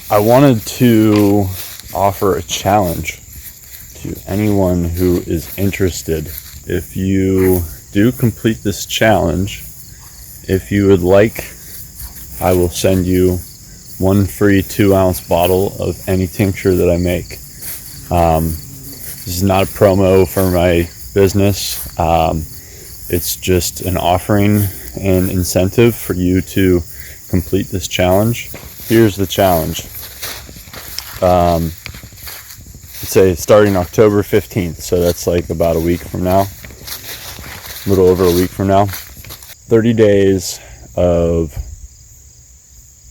I wanted to offer a challenge to anyone who is interested. If you do complete this challenge, if you would like, I will send you one free 2-ounce bottle of any tincture that I make. This is not a promo for my business. It's just an offering and incentive for you to complete this challenge. Here's the challenge. Let's say starting October 15th, so that's like about a week from now, a little over a week from now. 30 days of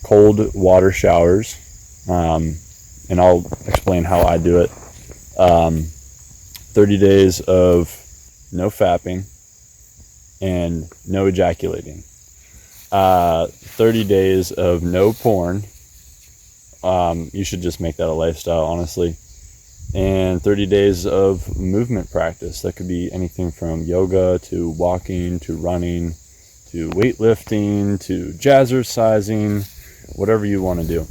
cold water showers, and I'll explain how I do it. 30 days of no fapping and no ejaculating. 30 days of no porn. You should just make that a lifestyle, honestly. And 30 days of movement practice. That could be anything from yoga to walking to running to weightlifting to jazzercising, whatever you want to do.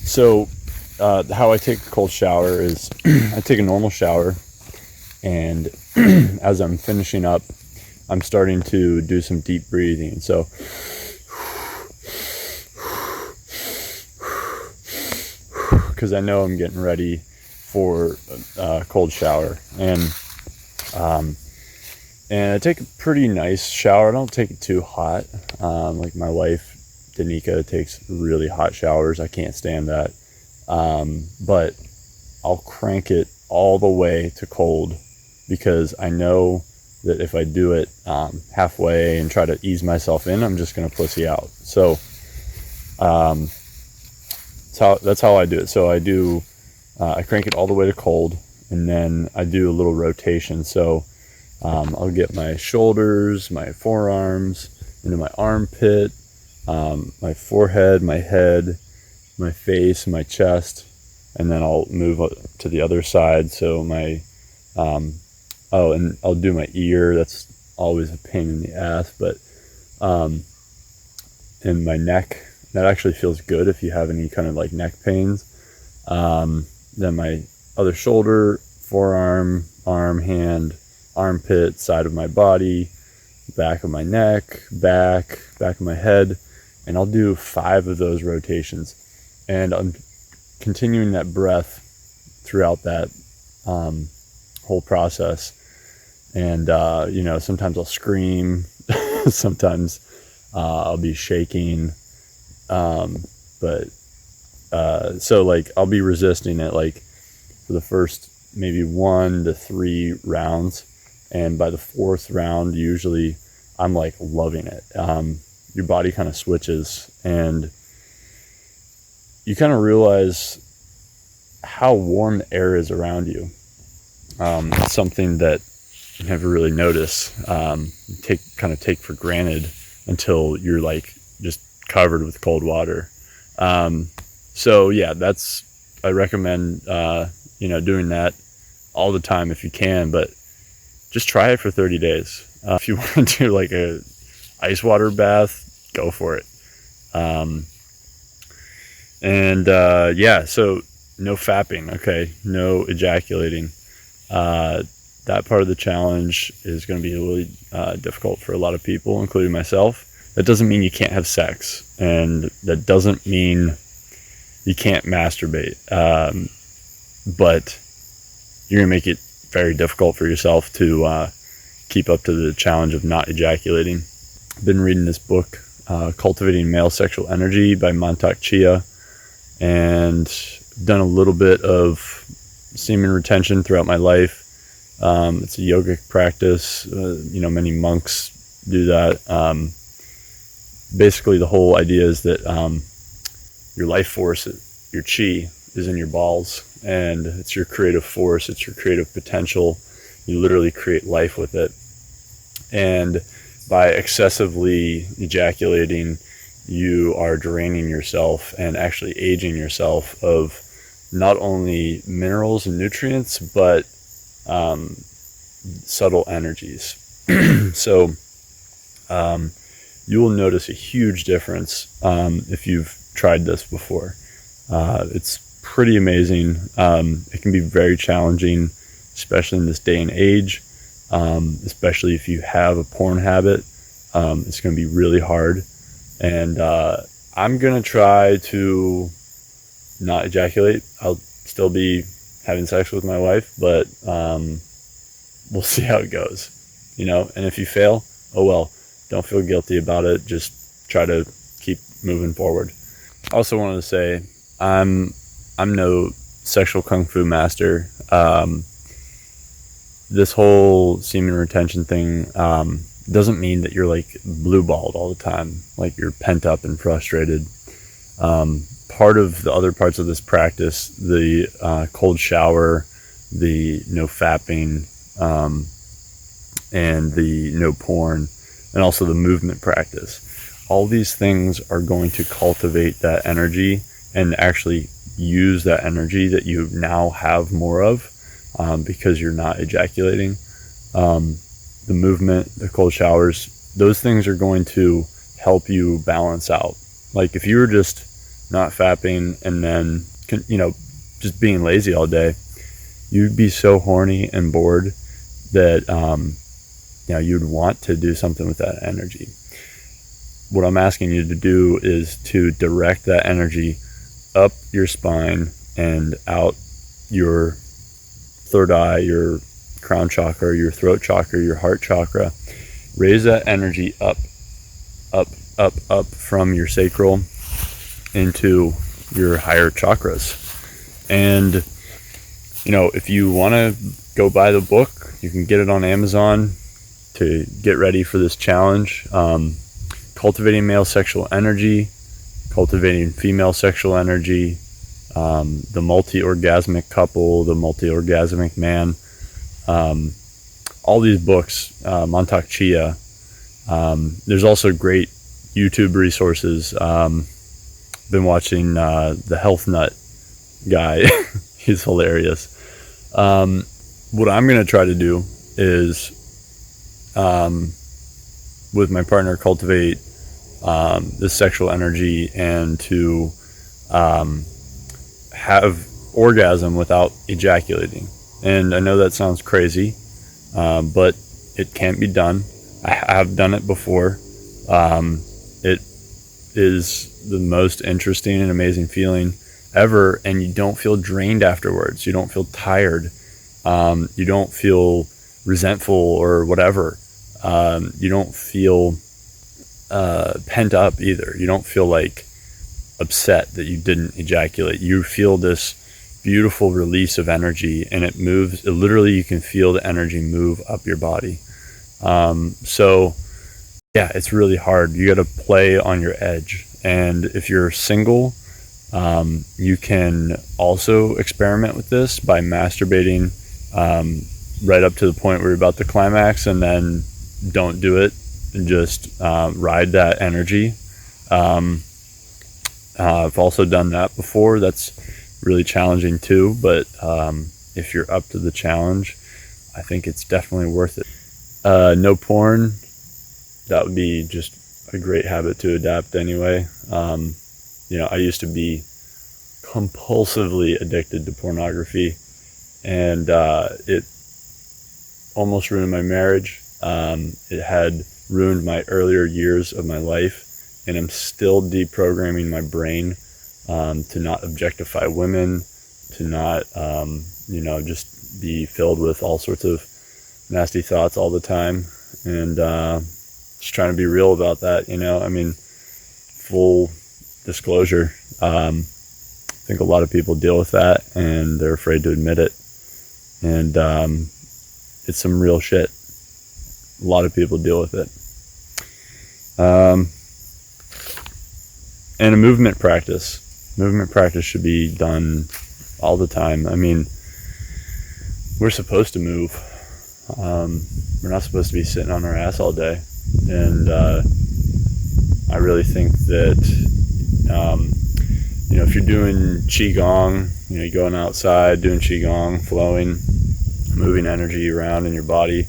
So how I take a cold shower is I take a normal shower, and as I'm finishing up, I'm starting to do some deep breathing. So because I know I'm getting ready for a cold shower, and I take a pretty nice shower. I don't take it too hot. Like my wife, Danica, takes really hot showers. I can't stand that. But I'll crank it all the way to cold, because I know that if I do it halfway and try to ease myself in, I'm just going to pussy out. So that's how I do it. So I crank it all the way to cold, and then I do a little rotation. So I'll get my shoulders, my forearms, into my armpit, my forehead, my head, my face, my chest, and then I'll move to the other side. So my and I'll do my ear. That's always a pain in the ass, but and my neck. That actually feels good if you have any kind of like neck pains. Then my other shoulder, forearm, arm, hand, armpit, side of my body, back of my neck, back of my head, and I'll do 5 of those rotations. And I'm continuing that breath throughout that whole process. And sometimes I'll scream, sometimes I'll be shaking. So like I'll be resisting it like for the first maybe 1 to 3 rounds, and by the 4th round usually I'm like loving it. Your body kind of switches, and you kind of realize how warm the air is around you. It's something that you never really notice, take for granted until you're like just covered with cold water. So yeah, I recommend doing that all the time if you can, but just try it for 30 days. If you want to do like a ice water bath, go for it. So no fapping, okay, no ejaculating. That part of the challenge is going to be really difficult for a lot of people, including myself. That doesn't mean you can't have sex, and that doesn't mean you can't masturbate, but you're going to make it very difficult for yourself to keep up to the challenge of not ejaculating. I've been reading this book, Cultivating Male Sexual Energy by Mantak Chia, and done a little bit of semen retention throughout my life. It's a yogic practice. Many monks do that. Basically, the whole idea is that your life force, your chi, is in your balls, and it's your creative force, it's your creative potential. You literally create life with it. And by excessively ejaculating, you are draining yourself and actually aging yourself of not only minerals and nutrients, but subtle energies. So you will notice a huge difference if you've tried this before. It's pretty amazing. It can be very challenging, especially in this day and age, especially if you have a porn habit. It's going to be really hard. And I'm going to try to not ejaculate. I'll still be having sex with my wife, but we'll see how it goes, you know. And if you fail, oh well, don't feel guilty about it. Just try to keep moving forward. I also wanted to say I'm no sexual kung fu master. This whole semen retention thing doesn't mean that you're like blue balled all the time, like you're pent up and frustrated. Part of the other parts of this practice, the cold shower, the no fapping, and the no porn, and also the movement practice, all these things are going to cultivate that energy and actually use that energy that you now have more of, because you're not ejaculating. The movement, the cold showers, those things are going to help you balance out. Like if you were just not fapping and then, you know, just being lazy all day, you'd be so horny and bored that you know, you'd want to do something with that energy. What I'm asking you to do is to direct that energy up your spine and out your third eye, your crown chakra, your throat chakra, your heart chakra. Raise that energy up, up, up, up from your sacral into your higher chakras. And, you know, if you want to go buy the book, you can get it on Amazon to get ready for this challenge. Cultivating Male Sexual Energy, Cultivating Female Sexual Energy, The Multi-Orgasmic Couple, The Multi-Orgasmic Man. All these books, Montauk Chia. There's also great YouTube resources. Been watching the Health Nut guy. He's hilarious. What I'm going to try to do is, with my partner, cultivate this sexual energy and to have orgasm without ejaculating. And I know that sounds crazy, but it can be done. I have done it before. It is the most interesting and amazing feeling ever, and you don't feel drained afterwards. You don't feel tired. You don't feel resentful or whatever. You don't feel pent up either. You don't feel like upset that you didn't ejaculate. You feel this beautiful release of energy, and it moves. Literally, you can feel the energy move up your body. So yeah, it's really hard. You got to play on your edge. And if you're single, you can also experiment with this by masturbating right up to the point where you're about to climax, and then don't do it and just ride that energy. I've also done that before. That's really challenging too, but if you're up to the challenge, I think it's definitely worth it. No porn, that would be just a great habit to adapt anyway. You know, I used to be compulsively addicted to pornography, and it almost ruined my marriage. It had ruined my earlier years of my life, and I'm still deprogramming my brain to not objectify women, to not, you know, just be filled with all sorts of nasty thoughts all the time, and just trying to be real about that, you know. I mean, full disclosure, I think a lot of people deal with that, and they're afraid to admit it, and it's some real shit. A lot of people deal with it. And a movement practice should be done all the time. I mean, we're supposed to move. We're not supposed to be sitting on our ass all day. And I really think that, you know, if you're doing qigong, you know, you're going outside, doing qigong, flowing, moving energy around in your body,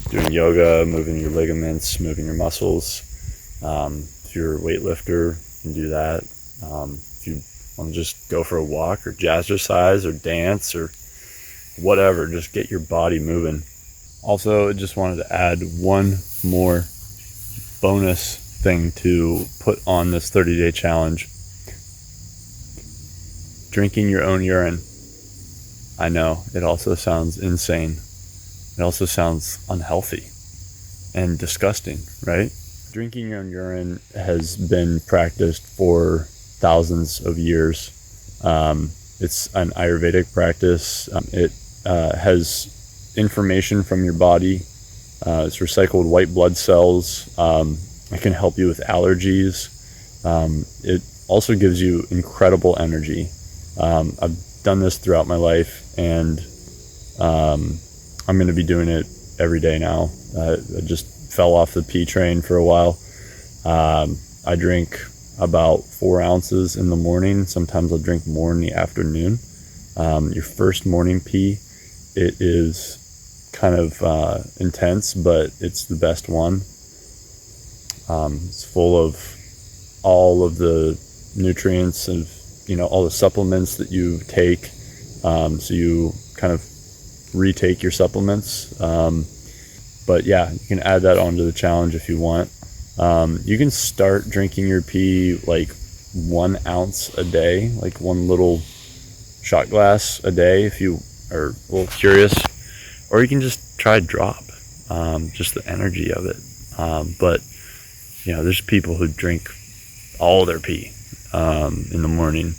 doing yoga, moving your ligaments, moving your muscles, If you're a weightlifter, you can do that. If you want to just go for a walk or jazzercise or dance or whatever, just get your body moving. Also, I just wanted to add one more bonus thing to put on this 30-day challenge. Drinking your own urine. I know, it also sounds insane. It also sounds unhealthy and disgusting, right? Drinking your own urine has been practiced for thousands of years. It's an Ayurvedic practice. It has information from your body. It's recycled white blood cells. It can help you with allergies. It also gives you incredible energy. I've done this throughout my life, and I'm going to be doing it every day now. I just fell off the pee train for a while. I drink about 4 ounces in the morning. Sometimes I'll drink more in the afternoon. Your first morning pee, it is kind of intense, but it's the best one. It's full of all of the nutrients and all the supplements that you take. So you kind of retake your supplements. But yeah, you can add that onto the challenge if you want. You can start drinking your pee like 1 ounce a day, like one little shot glass a day if you are a little curious, or you can just try a drop, just the energy of it. But there's people who drink all their pee in the morning,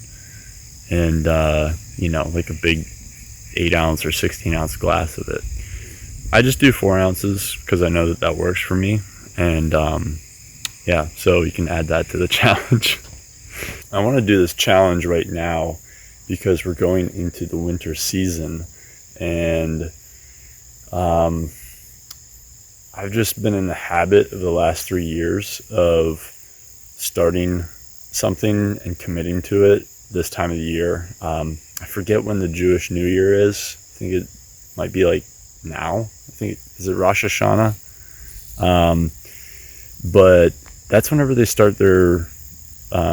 and like a big 8 ounce or 16 ounce glass of it. I just do 4 ounces because I know that works for me. And so you can add that to the challenge. I want to do this challenge right now because we're going into the winter season, and I've just been in the habit of the last 3 years of starting something and committing to it this time of the year. I forget when the Jewish New Year is. I think it might be like now. Is it Rosh Hashanah? But that's whenever they start their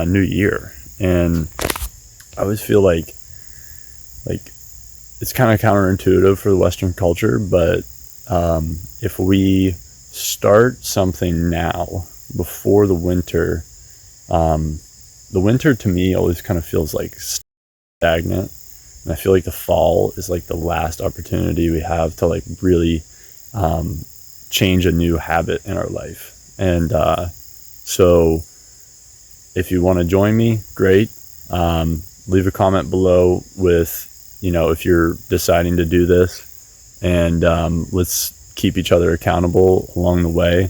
new year, and I always feel like it's kind of counterintuitive for the Western culture, but if we start something now before the winter to me always kind of feels like stagnant, and I feel like the fall is like the last opportunity we have to like really change a new habit in our life. And so if you want to join me, great. Leave a comment below with if you're deciding to do this, and let's keep each other accountable along the way.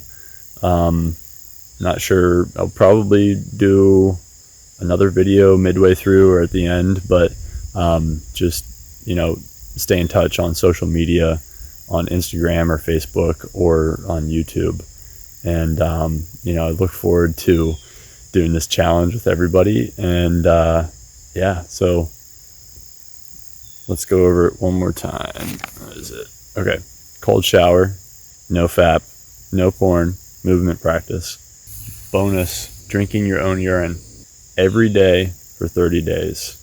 Not sure, I'll probably do another video midway through or at the end, but just stay in touch on social media, on Instagram or Facebook or on YouTube. And I look forward to doing this challenge with everybody. And so let's go over it one more time. What is it? Okay. Cold shower, no-fap, no porn, movement practice. Bonus, drinking your own urine every day for 30 days,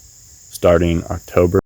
starting October